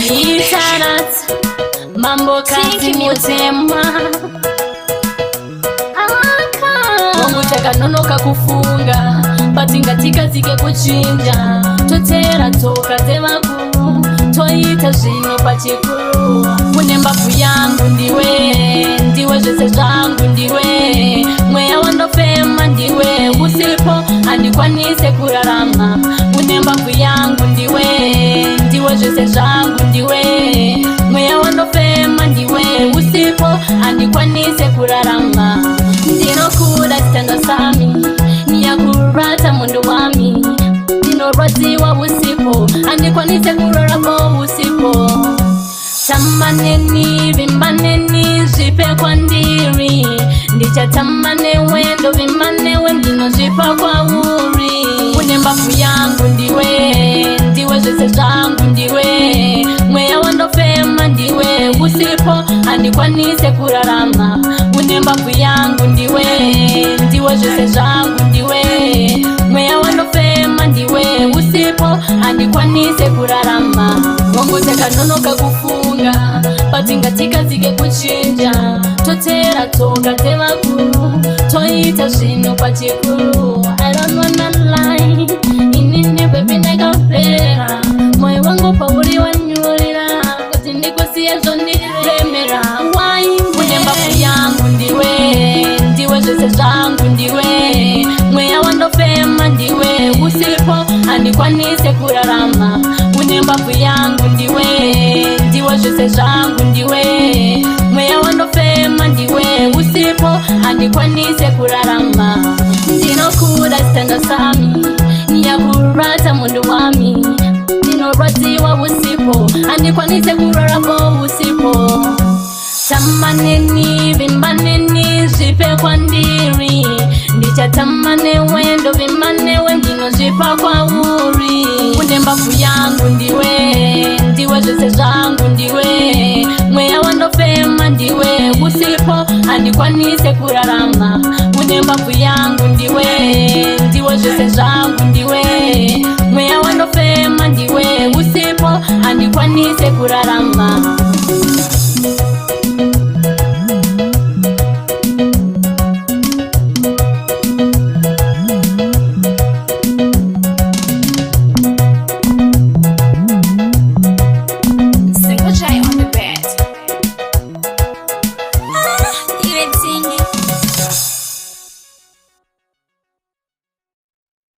Itarat mambo kazi motema Omutaka nono kakufunga Patingatika zike kuchinja Totera toka temakuru Toita zino pachikuru Munembafu yangu ndiwe jese zangu ndiwe Mwea wandofema ndiwe Usipo andikwanise kurarama Munembafu yangu ndiwe jese zangu ndiwe Mwea wandofema ndiwe Usipo andikwanise kurarama Ndino kuda titanga sami Niyakurata mundu wami Ndino rati wa usipo andikwanise kurarako usipo Tamaneni vimbaneni zipe kwa ndiri Ndicha tamane wendo vimane wendino zipa kwa uri Unembafu yangu ndiwe jese zangu ndiwe Mwea wandofema ndiwe usipo andikwanise kurarama Unembafu yangu ndiwe jese zangu ndiwe Mwea wandofema ndiwe usipo andikwanise kurarama Wongoteka nono kakufunga Patingatika zike kuchinja Totera toka temakuru Toita zino pachikuru I don't wanna lie Inini baby nega flera Moyo wangu pauri wanyulira Kuti ndikusiya zoni remera Why Unembafu yangu ndiwe jese zangu ndiwe Mwea wandofema ndiwe Usipo andikwanise kurarama Unembafu yangu ndiwe jese zangu ndiwe Mwea wandofema ndiwe Usipo andikwanise kurarama Ndino kuda titanga sami Niyakurata mundu wami Ndino rati wa usipo andikwanise kurarako usipo Tamaneni vimbaneni zipe kwa ndiri Ndicha tamane wendo vimane wendino zipa kwa uri Unembafu yangu ndiwe jese zangu ndiwe Mwea wandofema ndiwe Usipo andikwanise kurarama Unembafu yangu ndiwe jese zangu ndiwe